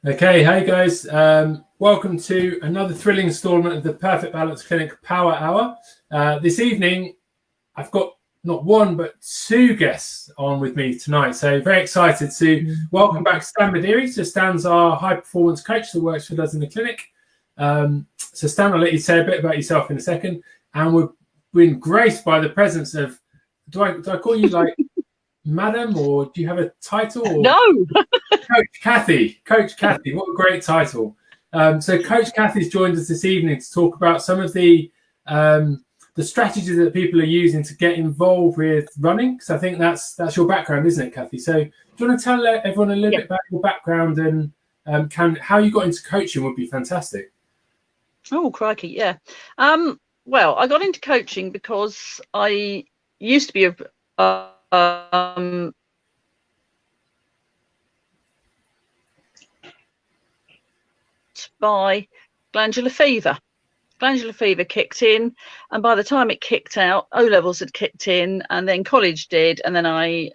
Okay, hey guys, welcome to another thrilling installment of the Perfect Balance Clinic Power Hour. This evening, I've got not one but two guests on with me tonight, so very excited to welcome back Stan Badiri. So Stan's our high performance coach that works with us in the clinic. So Stan, I'll let you say a bit about yourself in a second. And we've been graced by the presence of, do I call you like Madam, or do you have a title? Or? No. Coach Kathy, what a great title. So Coach Kathy's joined us this evening to talk about some of the strategies that people are using to get involved with running, because I think that's your background, isn't it, Kathy? So do you want to tell everyone a little bit about your background and how you got into coaching would be fantastic. Oh, crikey, yeah. Well, I got into coaching because I used to be by glandular fever. Glandular fever kicked in, and by the time it kicked out, O-levels had kicked in, and then college did, and then I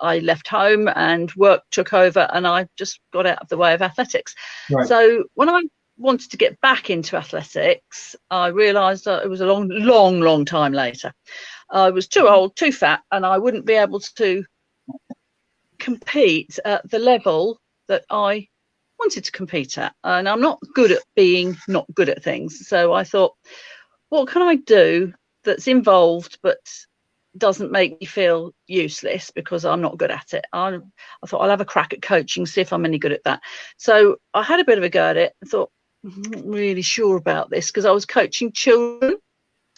left home and work took over, and I just got out of the way of athletics. Right. So when I wanted to get back into athletics, I realised that it was a long time later. I was too old, too fat, and I wouldn't be able to compete at the level that I wanted to compete at, and I'm not good at being not good at things. So I thought, what can I do that's involved but doesn't make me feel useless because I'm not good at it? I thought I'll have a crack at coaching, see if I'm any good at that. So I had a bit of a go at it and thought, I'm not really sure about this, because I was coaching children,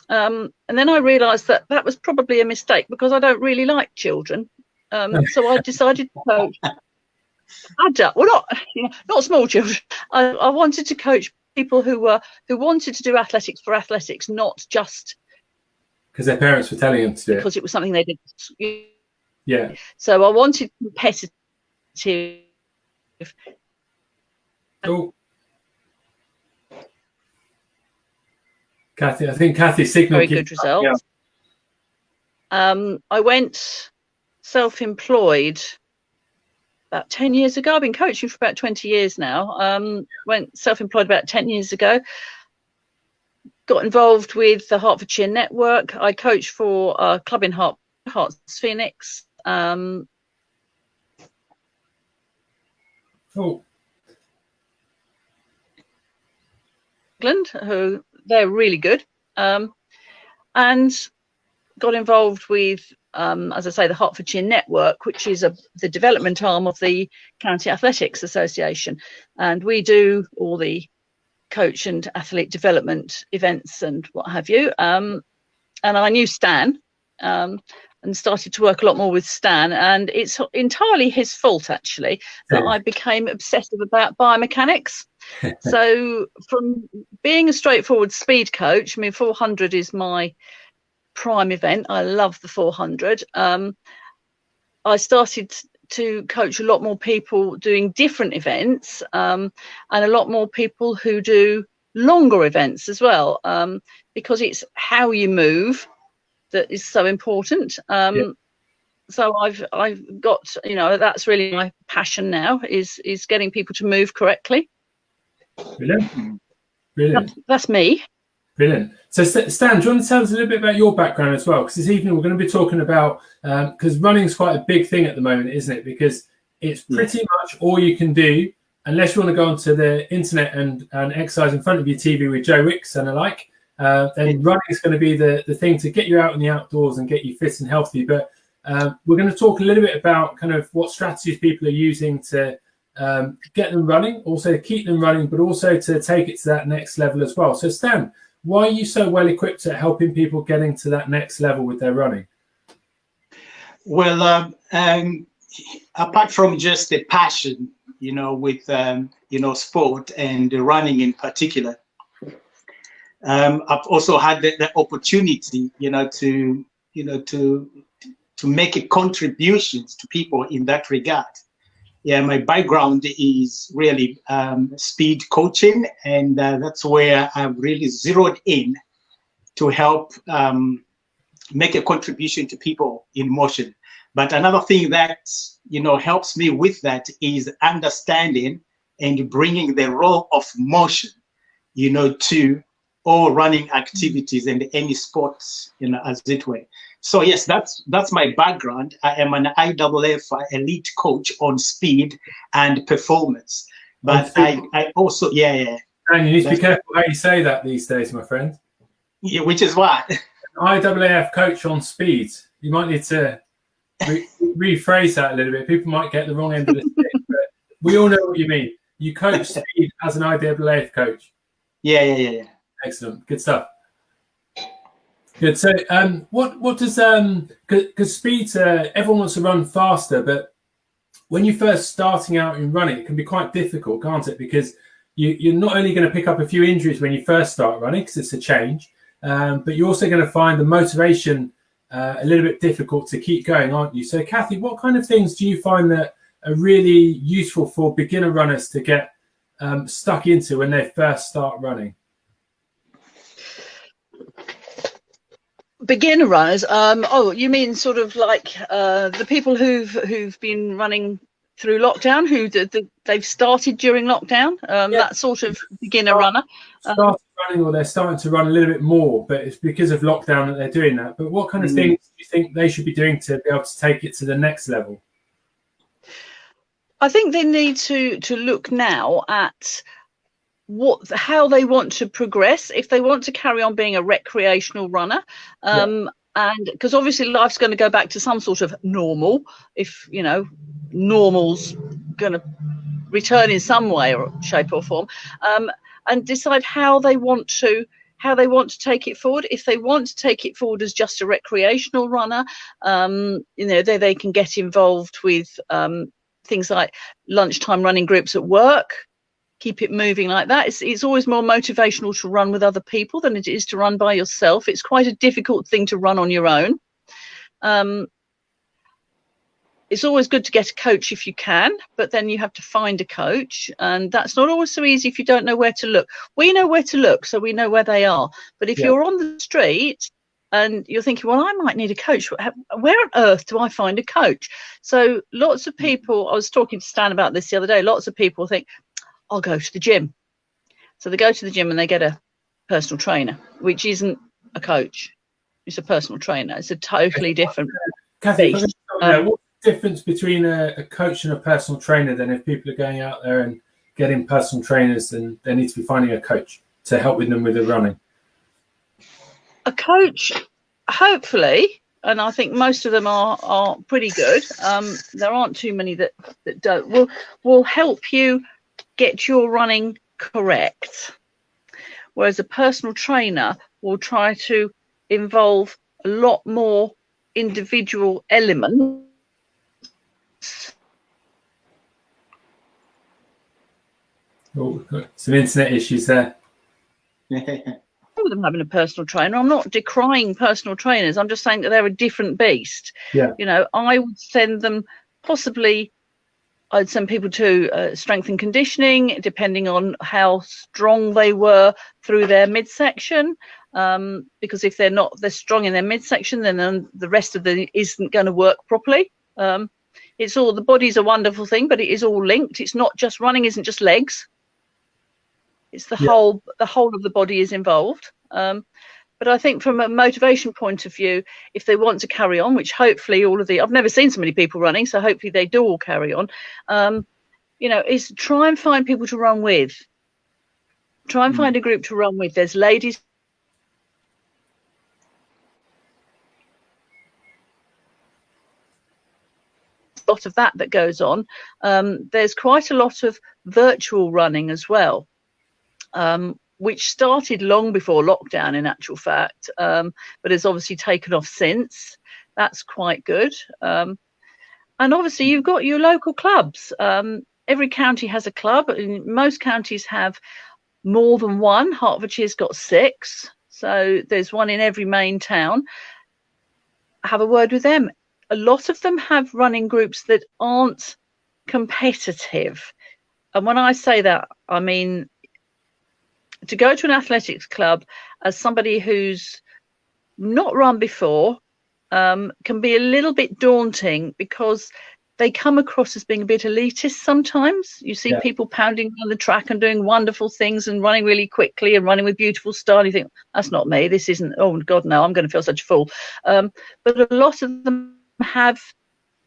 and then I realized that was probably a mistake because I don't really like children. So I decided to coach adult, well, not small children. I wanted to coach people who wanted to do athletics for athletics, not just because their parents were telling them to do it, because it was something they did. Yeah. So I wanted competitive. Oh, Kathy, I think Kathy's signal. Very good results. Yeah. I went self-employed about 10 years ago. I've been coaching for about 20 years now. Went self-employed about 10 years ago. Got involved with the Hertfordshire Network. I coached for a club in Hearts Phoenix. Oh. England, who they're really good. And got involved with, as I say, the Hertfordshire Network, which is the development arm of the County Athletics Association, and we do all the coach and athlete development events and what have you. And I knew Stan, and started to work a lot more with Stan, and it's entirely his fault actually that I became obsessive about biomechanics. So from being a straightforward speed coach, I mean, 400 is my prime event. I love the 400. I started to coach a lot more people doing different events, and a lot more people who do longer events as well, because it's how you move that is so important. So I've got, that's really my passion now, is getting people to move correctly. Brilliant. That's me. Brilliant. So Stan, do you want to tell us a little bit about your background as well? Because this evening we're going to be talking about, because running is quite a big thing at the moment, isn't it? Because it's pretty much all you can do, unless you want to go onto the internet and exercise in front of your TV with Joe Wicks and the like. Then running is going to be the thing to get you out in the outdoors and get you fit and healthy. But we're going to talk a little bit about kind of what strategies people are using to get them running, also keep them running, but also to take it to that next level as well. So Stan, why are you so well equipped at helping people getting to that next level with their running? Well, apart from just the passion, with sport and running in particular, I've also had the opportunity, to make contributions to people in that regard. Yeah, my background is really speed coaching, and that's where I've really zeroed in to help make a contribution to people in motion. But another thing that helps me with that is understanding and bringing the role of motion, to all running activities and any sports, as it were. So yes, that's my background. I am an IAAF elite coach on speed and performance. But I also, And you need to be careful how you say that these days, my friend. Yeah, which is what? An IAAF coach on speed. You might need to rephrase that a little bit. People might get the wrong end of the stick, but we all know what you mean. You coach speed as an IAAF coach. Yeah. Excellent, good stuff. Good. So, what does because speed? Everyone wants to run faster, but when you're first starting out in running, it can be quite difficult, can't it? Because you're not only going to pick up a few injuries when you first start running, because it's a change, but you're also going to find the motivation a little bit difficult to keep going, aren't you? So, Kathy, what kind of things do you find that are really useful for beginner runners to get stuck into when they first start running? Beginner runners, you mean sort of like the people who've been running through lockdown, who they've started during lockdown, that sort of beginner runner. Started running, or they're starting to run a little bit more, but it's because of lockdown that they're doing that. But what kind of things do you think they should be doing to be able to take it to the next level? I think they need to look now at how they want to progress, if they want to carry on being a recreational runner, and because obviously life's going to go back to some sort of normal, if normal's going to return in some way or shape or form, and decide how they want to take it forward. If they want to take it forward as just a recreational runner, they can get involved with things like lunchtime running groups at work. Keep it moving like that. It's always more motivational to run with other people than it is to run by yourself. It's quite a difficult thing to run on your own. It's always good to get a coach if you can, but then you have to find a coach, and that's not always so easy if you don't know where to look. We know where to look, so we know where they are. But if you're on the street and you're thinking, well, I might need a coach, where on earth do I find a coach? So lots of people, I was talking to Stan about this the other day, lots of people think, I'll go to the gym. So they go to the gym and they get a personal trainer, which isn't a coach. It's a personal trainer. It's a totally different Kathy, what's the difference between a coach and a personal trainer then, if people are going out there and getting personal trainers, and they need to be finding a coach to help with them with the running? A coach, hopefully, and I think most of them are pretty good. There aren't too many that don't. Will help you get your running correct, whereas a personal trainer will try to involve a lot more individual elements. Some internet issues there. Them having a personal trainer, I'm not decrying personal trainers, I'm just saying that they're a different beast. I would send them I'd send people to strength and conditioning, depending on how strong they were through their midsection. Because if they're strong in their midsection, then the rest of the isn't going to work properly. It's all, the body's a wonderful thing, but it is all linked. It's not just running, isn't just legs. It's the whole of the body is involved. But I think from a motivation point of view, if they want to carry on, which hopefully I've never seen so many people running, so hopefully they do all carry on, is try and find people to run with. Try and find a group to run with. There's ladies. A lot of that goes on. There's quite a lot of virtual running as well. Which started long before lockdown in actual fact, but has obviously taken off since. That's quite good. And obviously you've got your local clubs. Every county has a club, and most counties have more than one. Hertfordshire's got 6, so there's one in every main town. Have a word with them. A lot of them have running groups that aren't competitive. And when I say that, I mean, to go to an athletics club as somebody who's not run before can be a little bit daunting, because they come across as being a bit elitist sometimes. You see people pounding on the track and doing wonderful things and running really quickly and running with beautiful style. You think, that's not me. This isn't, oh, God, no, I'm going to feel such a fool. But a lot of them have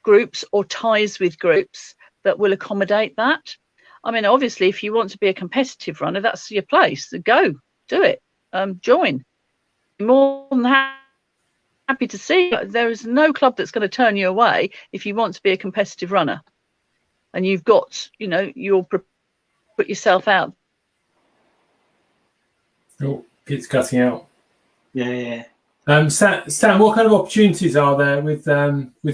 groups or ties with groups that will accommodate that. I mean, obviously, if you want to be a competitive runner, that's your place. So go, do it, join. More than happy to see. There is no club that's going to turn you away if you want to be a competitive runner, and you've got, you know, you'll put yourself out. Oh, it's cutting out. Yeah. Stan, what kind of opportunities are there with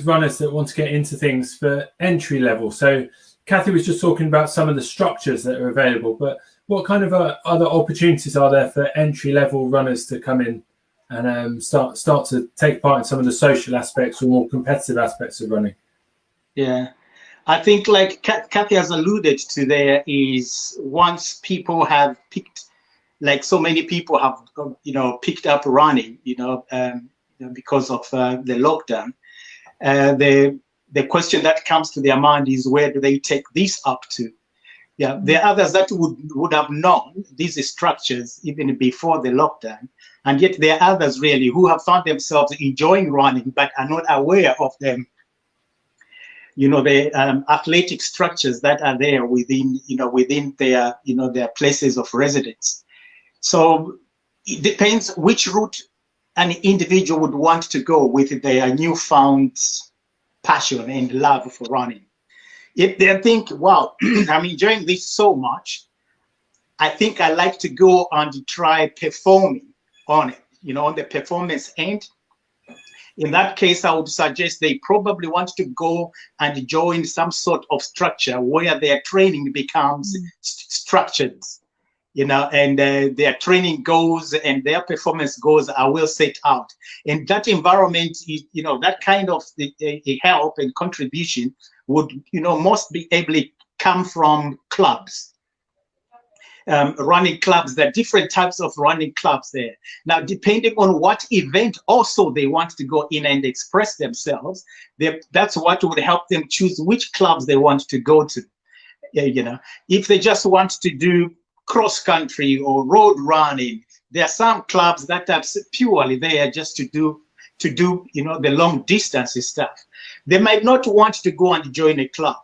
runners that want to get into things for entry level? So Kathy was just talking about some of the structures that are available, but what kind of other opportunities are there for entry level runners to come in and start to take part in some of the social aspects or more competitive aspects of running? Yeah, I think like Kathy has alluded to, there is, once people have picked, like so many people have, you know, picked up running, because of the lockdown, the question that comes to their mind is, where do they take this up to? Yeah, there are others that would have known these structures even before the lockdown, and yet there are others really who have found themselves enjoying running but are not aware of them. You know, the athletic structures that are there within their, their places of residence. So it depends which route an individual would want to go with their newfound passion and love for running. If they think, wow, I'm enjoying this so much, I think I like to go and try performing on it, on the performance end. In that case, I would suggest they probably want to go and join some sort of structure where their training becomes structured, and their training goals and their performance goals are well set out. And that environment, that kind of help and contribution would, most be able to come from clubs, running clubs. There are different types of running clubs there. Now, depending on what event also they want to go in and express themselves, that's what would help them choose which clubs they want to go to. If they just want to do cross country or road running, there are some clubs that are purely there just to do the long distance stuff. They might not want to go and join a club,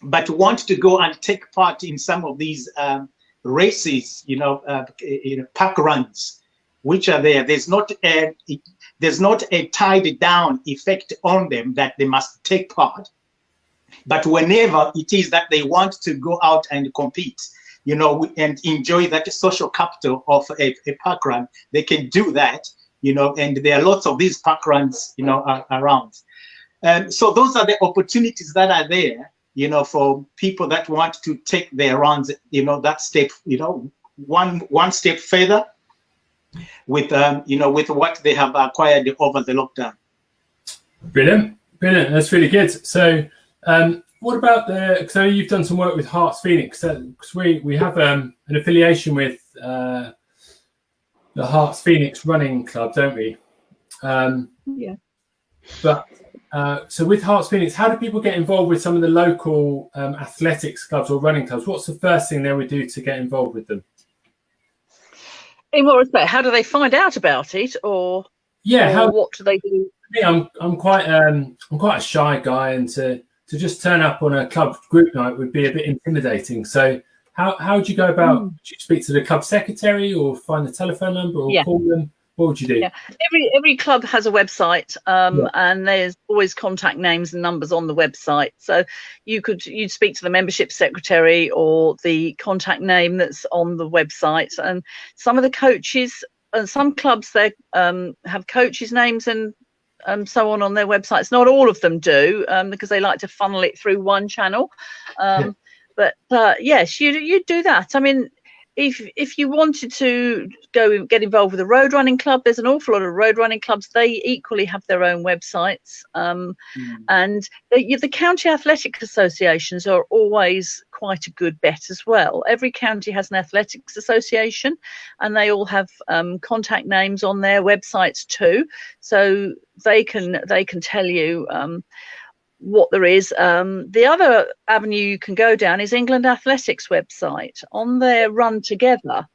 but want to go and take part in some of these races, park runs, which are there. There's not a tied down effect on them that they must take part. But whenever it is that they want to go out and compete, and enjoy that social capital of a park run, they can do that, and there are lots of these park runs, around. So those are the opportunities that are there, for people that want to take their runs, that step, one step further with, with what they have acquired over the lockdown. Brilliant. That's really good. So, what about so you've done some work with Hearts Phoenix, because we have an affiliation with the Hearts Phoenix Running Club, don't we? Yeah. But so with Hearts Phoenix, how do people get involved with some of the local athletics clubs or running clubs? What's the first thing they would do to get involved with them? In what respect? How do they find out about it, or what do they do? I'm quite a shy guy, and to just turn up on a club group night would be a bit intimidating. So how would you go about? Would you speak to the club secretary or find the telephone number or call them? What would you do? Yeah, every club has a website, and there's always contact names and numbers on the website. So you'd speak to the membership secretary or the contact name that's on the website. And some of the coaches, some clubs, they have coaches' names and so on their websites. Not all of them do, because they like to funnel it through one channel. But yes, you do that. I mean, if you wanted to go and get involved with a road running club, there's an awful lot of road running clubs. They equally have their own websites, and the county athletic associations are always quite a good bet as well. Every county has an athletics association, and they all have contact names on their websites too, so they can tell you what there is. The other avenue you can go down is England Athletics website. On their Run Together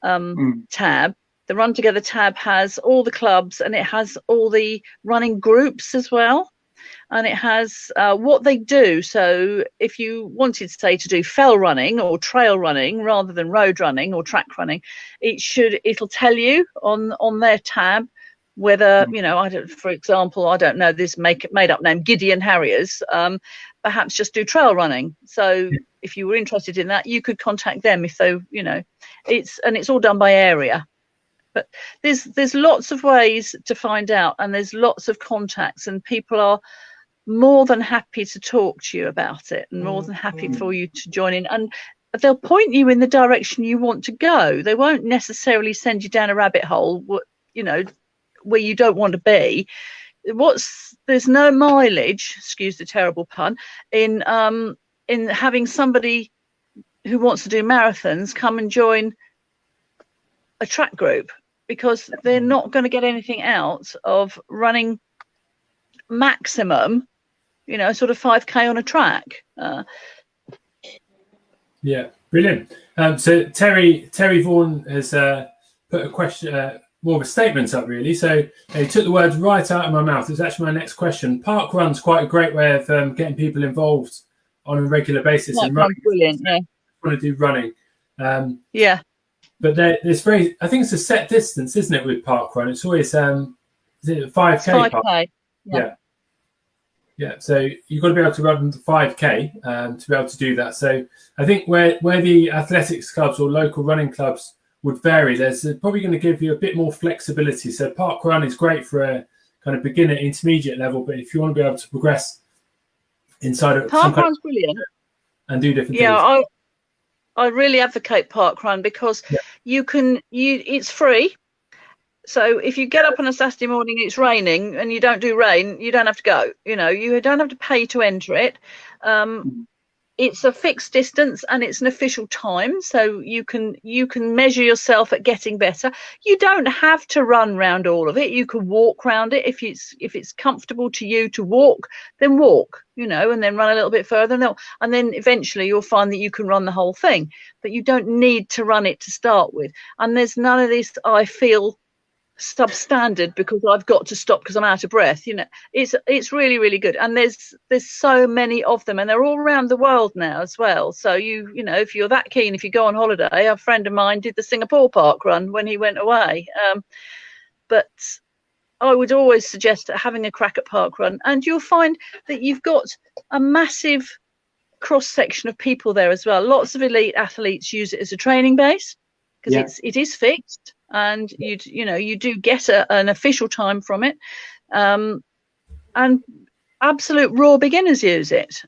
tab, the Run Together tab has all the clubs, and it has all the running groups as well. And it has what they do. So if you wanted, say, to do fell running or trail running rather than road running or track running, it'll tell you on their tab whether, you know, for example, I don't know, this made up name, Gideon Harriers, perhaps just do trail running. So if you were interested in that, you could contact them if they, you know, it's all done by area. But there's lots of ways to find out, and there's lots of contacts, and people are more than happy to talk to you about it, and more than happy for you to join in. And they'll point you in the direction you want to go. They won't necessarily send you down a rabbit hole, you know, where you don't want to be. There's no mileage, excuse the terrible pun, in having somebody who wants to do marathons come and join a track group, because they're not going to get anything out of running maximum, you know, sort of 5K on a track. Yeah, brilliant. So Terry Vaughan has put a question, more of a statement up, really. So he took the words right out of my mouth. It's actually my next question. Park run's quite a great way of getting people involved on a regular basis. Like, brilliant, yeah. Want to do running. Yeah. But there's I think it's a set distance, isn't it, with park run? It's always, is it 5K? 5K. Yeah. So you've got to be able to run the 5K to be able to do that. So I think where the athletics clubs or local running clubs would vary, there's probably going to give you a bit more flexibility. So park run is great for a kind of beginner, intermediate level, but if you want to be able to progress inside of park run's brilliant and do different things. Yeah, I really advocate parkrun, because it's free. So if you get up on a Saturday morning, it's raining, and you don't do rain, you don't have to go. You know, you don't have to pay to enter it. It's a fixed distance, and it's an official time, so you can measure yourself at getting better. You don't have to run round all of it. You can walk round it if it's comfortable to you to walk. Then walk, you know, and then run a little bit further, and then eventually you'll find that you can run the whole thing. But you don't need to run it to start with. And there's none of this, I feel, substandard because I've got to stop because I'm out of breath. You know, it's really, really good, and there's so many of them, and they're all around the world now as well. So you know, if you're that keen, if you go on holiday, a friend of mine did the Singapore park run when he went away. But I would always suggest having a crack at park run, and you'll find that you've got a massive cross section of people there as well. Lots of elite athletes use it as a training base because it is fixed. And you do get an official time from it, and absolute raw beginners use it.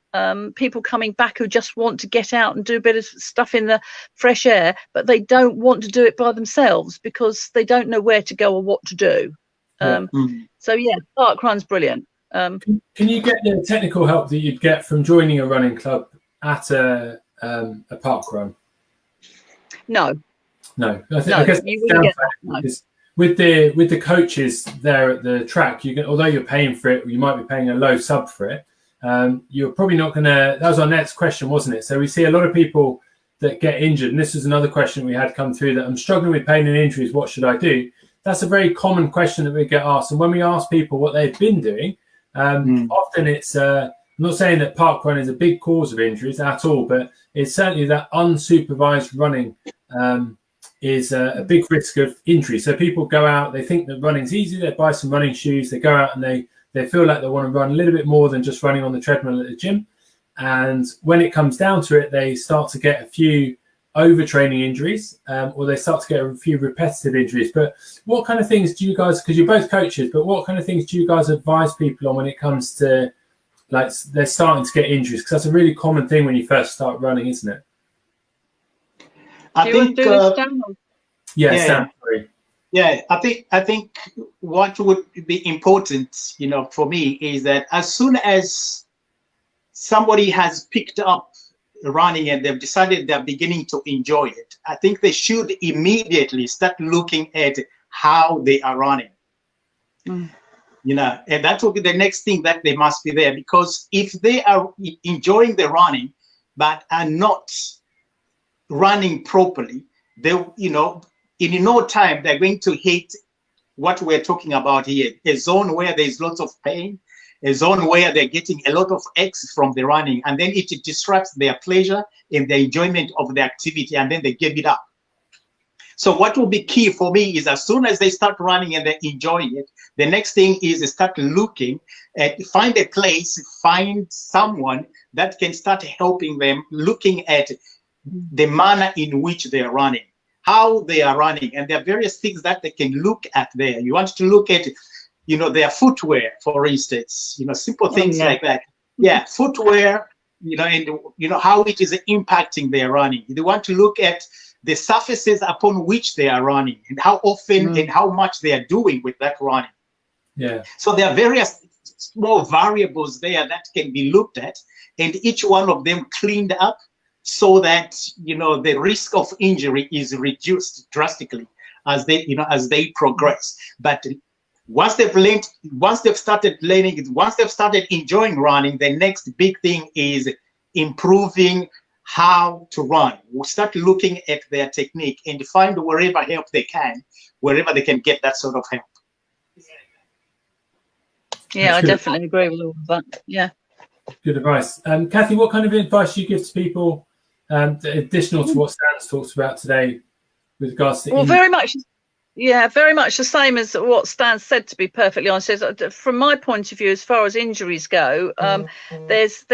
People coming back who just want to get out and do a bit of stuff in the fresh air, but they don't want to do it by themselves because they don't know where to go or what to do. So yeah, park run's brilliant. Can you get the technical help that you'd get from joining a running club at a park run? No, I guess you wouldn't get that. With the coaches there at the track, although you're paying for it, you might be paying a low sub for it. You're probably not going to. That was our next question, wasn't it? So we see a lot of people that get injured, and this is another question we had come through, that I'm struggling with pain and injuries. What should I do? That's a very common question that we get asked, and when we ask people what they've been doing, often it's. I'm not saying that park run is a big cause of injuries at all, but it's certainly that unsupervised running. Is a big risk of injury. So people go out, they think that running's easy, they buy some running shoes, they go out and they feel like they want to run a little bit more than just running on the treadmill at the gym. And when it comes down to it, they start to get a few overtraining injuries, or they start to get a few repetitive injuries. But what kind of things do you guys, because you're both coaches, but what kind of things do you guys advise people on when it comes to, like, they're starting to get injuries? Because that's a really common thing when you first start running, isn't it? I think I think what would be important, you know, for me is that as soon as somebody has picked up running and they've decided they're beginning to enjoy it, I think they should immediately start looking at how they are running. You you know, and that will be the next thing that they must be there, because if they are enjoying the running but are not running properly, they, you know, in no time they're going to hit what we're talking about here, a zone where there's lots of pain, a zone where they're getting a lot of X from the running, and then it disrupts their pleasure and their enjoyment of the activity, and then they give it up. So what will be key for me is, as soon as they start running and they're enjoying it, the next thing is to start looking at, find a place, find someone that can start helping them, looking at the manner in which they are running, how they are running. And there are various things that they can look at there. You want to look at, you know, their footwear, for instance, you know, simple things like that. Yeah, footwear, you know, and, you know, how it is impacting their running. You want to look at the surfaces upon which they are running and how often and how much they are doing with that running. Yeah. So there are various small variables there that can be looked at, and each one of them cleaned up so that, you know, the risk of injury is reduced drastically as they, you know, as they progress. But once they've learned, once they've started learning it, once they've started enjoying running, the next big thing is improving how to run. We'll start looking at their technique and find wherever help they can, wherever they can get that sort of help. Yeah, I definitely agree with all of that. Yeah. Good advice. Kathy, what kind of advice do you give to people additional to what Stan's talked about today with regards to very much, yeah, very much the same as what Stan said, to be perfectly honest. From my point of view, as far as injuries go, there's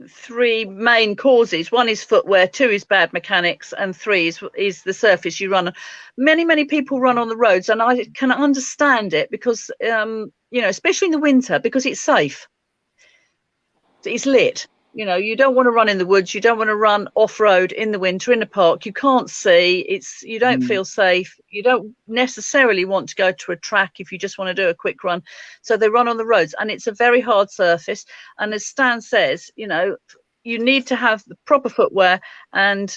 three main causes. One is footwear, two is bad mechanics, and three is the surface you run on. Many people run on the roads, and I can understand it because you know, especially in the winter, because it's safe. It's lit. You know, you don't want to run in the woods, you don't want to run off-road in the winter in the park. You can't see, you don't feel safe. You don't necessarily want to go to a track if you just want to do a quick run. So they run on the roads, and it's a very hard surface. And as Stan says, you know, you need to have the proper footwear. And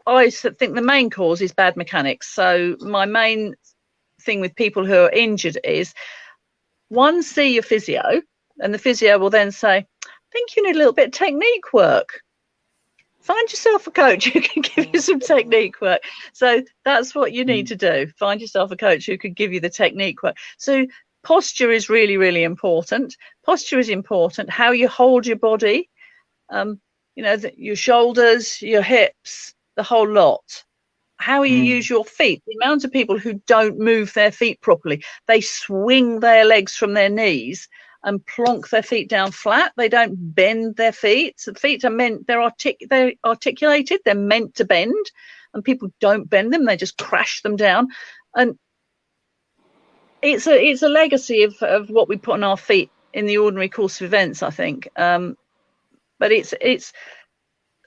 I think the main cause is bad mechanics. So my main thing with people who are injured is, one, see your physio, and the physio will then say, I think you need a little bit of technique work. Find yourself a coach who can give you some technique work. So that's what you need to do. Find yourself a coach who can give you the technique work. So posture is really important. Posture is important. How you hold your body, you know, your shoulders, your hips, the whole lot. How you use your feet. The amount of people who don't move their feet properly, they swing their legs from their knees and plonk their feet down flat. They don't bend their feet. So the feet are meant, they're articulated, they're meant to bend, and people don't bend them, they just crash them down. And it's a legacy of what we put on our feet in the ordinary course of events, I think. But it's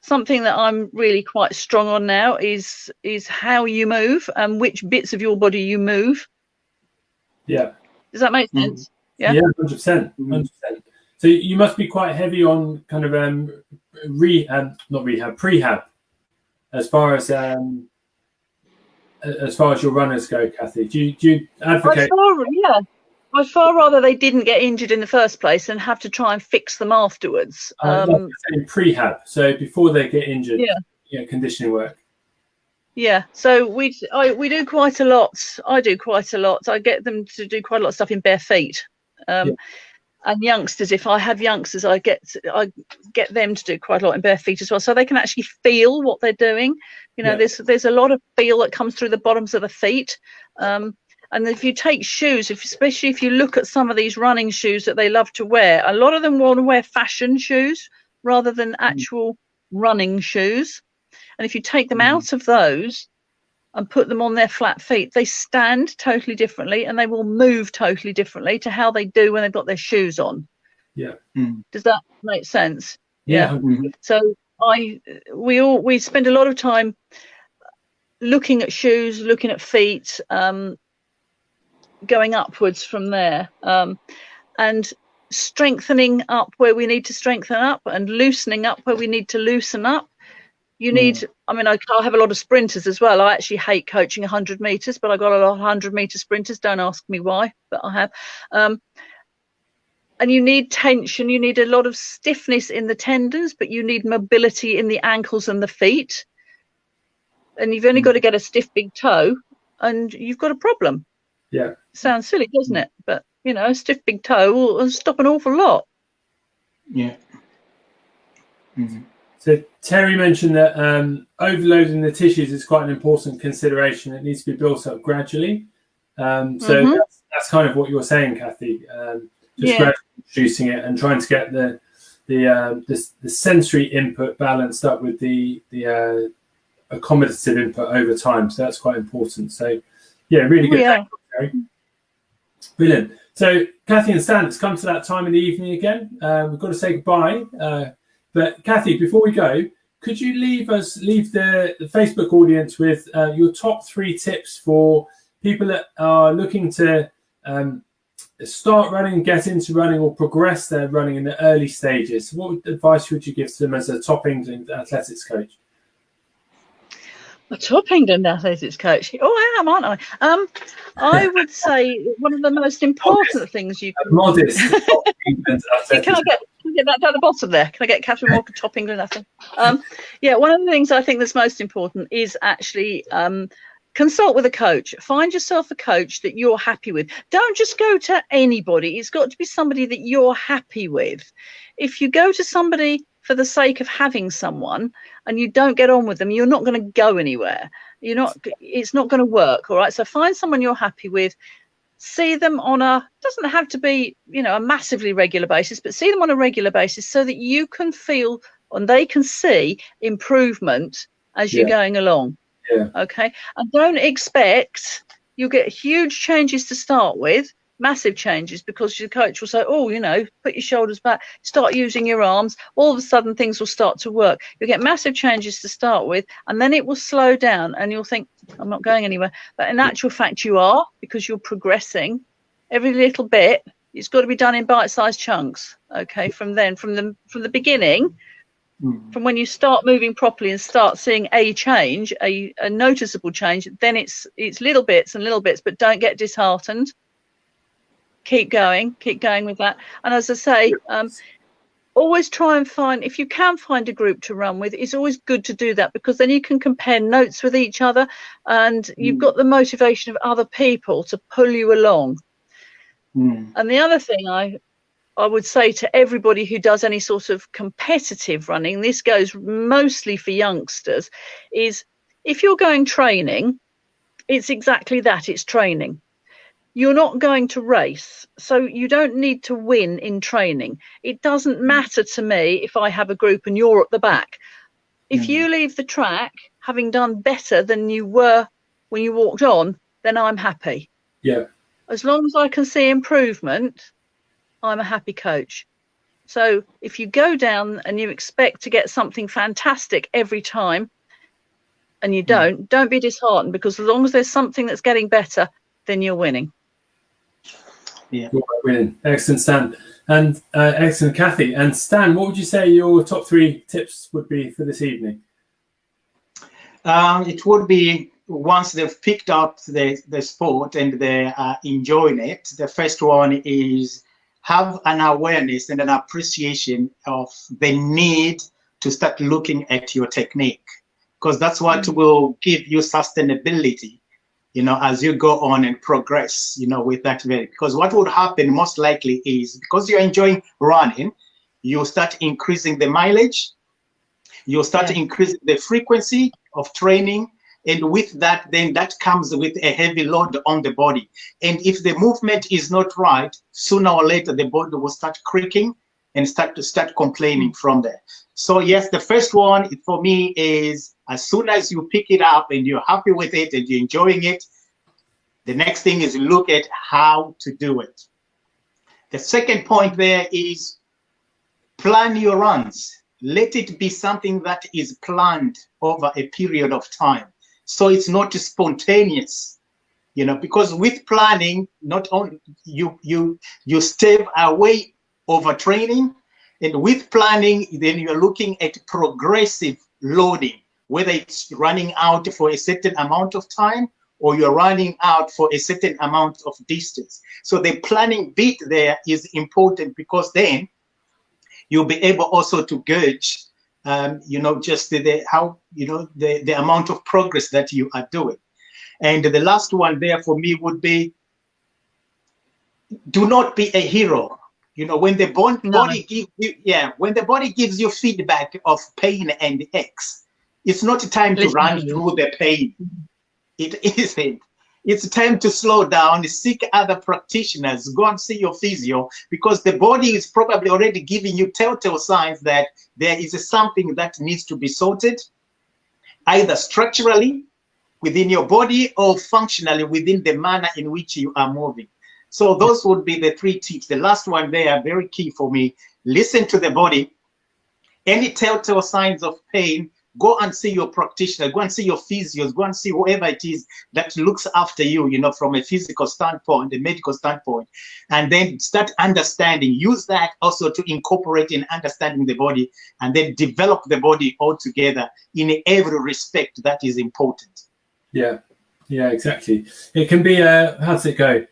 something that I'm really quite strong on now, is how you move and which bits of your body you move. Yeah. Does that make sense? Yeah, 100%. 100%. So you must be quite heavy on kind of prehab, as far as your runners go, Kathy. Do you advocate? I'd far rather they didn't get injured in the first place and have to try and fix them afterwards. Prehab, so before they get injured. Yeah, conditioning work. Yeah, so we do quite a lot. I do quite a lot. I get them to do quite a lot of stuff in bare feet. And youngsters, if I have youngsters, I get them to do quite a lot in bare feet as well, so they can actually feel what they're doing. You know, there's a lot of feel that comes through the bottoms of the feet. And if you take shoes, especially if you look at some of these running shoes that they love to wear, a lot of them want to wear fashion shoes rather than actual running shoes. And if you take them out of those and put them on their flat feet, they stand totally differently, and they will move totally differently to how they do when they've got their shoes on. Yeah. Does that make sense? Yeah. So we spend a lot of time looking at shoes, looking at feet, going upwards from there, and strengthening up where we need to strengthen up and loosening up where we need to loosen up. You need, I mean, I have a lot of sprinters as well. I actually hate coaching 100 meters, but I got a lot of 100-meter sprinters. Don't ask me why, but I have. And you need tension. You need a lot of stiffness in the tendons, but you need mobility in the ankles and the feet. And you've only got to get a stiff big toe and you've got a problem. Yeah. Sounds silly, doesn't it? But, you know, a stiff big toe will stop an awful lot. Yeah. So Terry mentioned that overloading the tissues is quite an important consideration. It needs to be built up gradually. So that's kind of what you're saying, Kathy. Just gradually introducing it and trying to get the sensory input balanced up with the accommodative input over time. So that's quite important. So yeah, really good. Yeah. Terry. Brilliant. So Kathy and Stan, it's come to that time in the evening again. We've got to say goodbye. But Kathy, before we go, could you leave the Facebook audience with your top 3 tips for people that are looking to start running, get into running, or progress their running in the early stages? What advice would you give to them as a top England athletics coach? A top England athletics coach. Oh, I am, aren't I? I would say one of the most important things you can... Modest. Can I get that down the bottom there? Can I get Catherine Walker top England athlete? Yeah, one of the things I think that's most important is actually consult with a coach. Find yourself a coach that you're happy with. Don't just go to anybody. It's got to be somebody that you're happy with. If you go to somebody for the sake of having someone and you don't get on with them, you're not going to go anywhere. It's not going to work. All right. So find someone you're happy with, see them on doesn't have to be, a massively regular basis, but see them on a regular basis so that you can feel and they can see improvement as you're going along. Yeah. Okay. And don't expect you'll get huge changes to start with, massive changes, because your coach will say, put your shoulders back, start using your arms. All of a sudden things will start to work. You'll get massive changes to start with, and then it will slow down and you'll think, I'm not going anywhere. But in actual fact, you are, because you're progressing every little bit. It's got to be done in bite-sized chunks. Okay. From the beginning, from when you start moving properly and start seeing a change, a noticeable change, then it's little bits and little bits, but don't get disheartened. Keep going with that. And as I say, always try and find, if you can find a group to run with, it's always good to do that, because then you can compare notes with each other and you've got the motivation of other people to pull you along. And the other thing I would say to everybody who does any sort of competitive running, this goes mostly for youngsters, is if you're going training, it's exactly that, it's training. You're not going to race, so you don't need to win in training. It doesn't matter to me if I have a group and you're at the back. If you leave the track having done better than you were when you walked on, then I'm happy. Yeah. As long as I can see improvement, I'm a happy coach. So if you go down and you expect to get something fantastic every time and you don't be disheartened, because as long as there's something that's getting better, then you're winning. Yeah. Winning. Excellent, Stan. And excellent, Kathy. And Stan, what would you say your top 3 tips would be for this evening? It would be, once they've picked up the sport and they are enjoying it, the first one is have an awareness and an appreciation of the need to start looking at your technique, because that's what will give you sustainability, as you go on and progress, with that very, because what would happen most likely is, because you're enjoying running, you'll start increasing the mileage, you'll start increasing the frequency of training. And with that, then that comes with a heavy load on the body. And if the movement is not right, sooner or later, the body will start creaking and start complaining from there. So yes, the first one for me is, as soon as you pick it up and you're happy with it and you're enjoying it, the next thing is look at how to do it. The second point there is plan your runs. Let it be something that is planned over a period of time, so it's not spontaneous, because with planning, not only you stay away overtraining, and with planning, then you're looking at progressive loading, whether it's running out for a certain amount of time or you're running out for a certain amount of distance. So the planning bit there is important, because then you'll be able also to gauge, just the amount of progress that you are doing. And the last one there for me would be, do not be a hero. When the body gives you, when the body gives you feedback of pain and aches, it's not time to run through the pain. It isn't. It's time to slow down, seek other practitioners, go and see your physio, because the body is probably already giving you telltale signs that there is something that needs to be sorted, either structurally within your body or functionally within the manner in which you are moving. So those would be the 3 tips. The last one there, very key for me. Listen to the body. Any telltale signs of pain, go and see your practitioner, go and see your physios, go and see whoever it is that looks after you, from a physical standpoint, a medical standpoint, and then start understanding. Use that also to incorporate in understanding the body, and then develop the body altogether in every respect that is important. Yeah, exactly. It can be how does it go?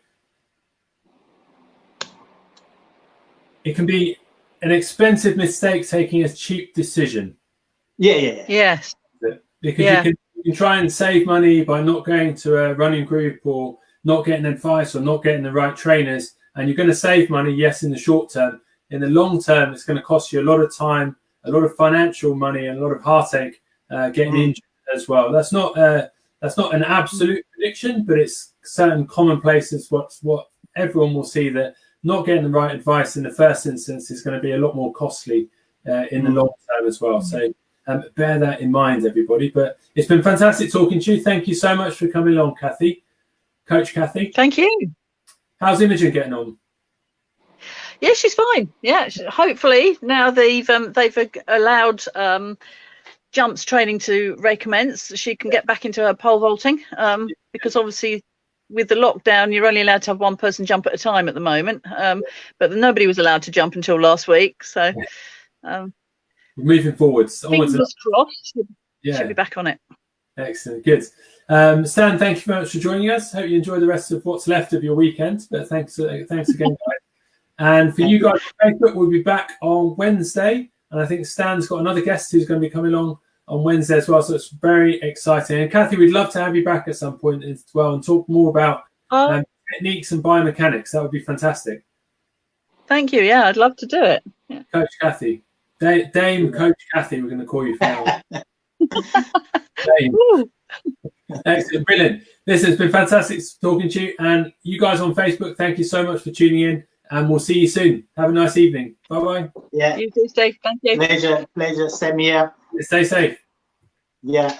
It can be an expensive mistake taking a cheap decision. Yeah. Yes. Because you can try and save money by not going to a running group, or not getting advice, or not getting the right trainers. And you're going to save money, yes, in the short term. In the long term, it's going to cost you a lot of time, a lot of financial money, and a lot of heartache getting injured as well. That's not an absolute prediction, but it's certain commonplaces. What everyone will see, that not getting the right advice in the first instance is going to be a lot more costly in the long term as well. So bear that in mind, everybody. But it's been fantastic talking to you. Thank you so much for coming along, Kathy. Coach Kathy. Thank you. How's Imogen getting on? Yeah, she's fine. Yeah, hopefully now they've allowed jumps training to recommence, she can get back into her pole vaulting, because obviously with the lockdown you're only allowed to have one person jump at a time at the moment, but nobody was allowed to jump until last week, so moving forwards, fingers crossed, she'll be back on it. Excellent, good. Stan, thank you very much for joining us. Hope you enjoy the rest of what's left of your weekend, but thanks again, guys. And for you guys on Facebook, we'll be back on Wednesday, and I think Stan's got another guest who's going to be coming along on Wednesday as well, so it's very exciting. And Kathy, we'd love to have you back at some point as well and talk more about techniques and biomechanics. That would be fantastic. Thank you. Yeah, I'd love to do it. Yeah. Coach Kathy, Dame Coach Kathy, we're going to call you for now. Excellent, brilliant. This has been fantastic talking to you, and you guys on Facebook, thank you so much for tuning in, and we'll see you soon. Have a nice evening. Bye-bye. Yeah. You too, Steve. Thank you. Pleasure. Same here. Stay safe. Yeah.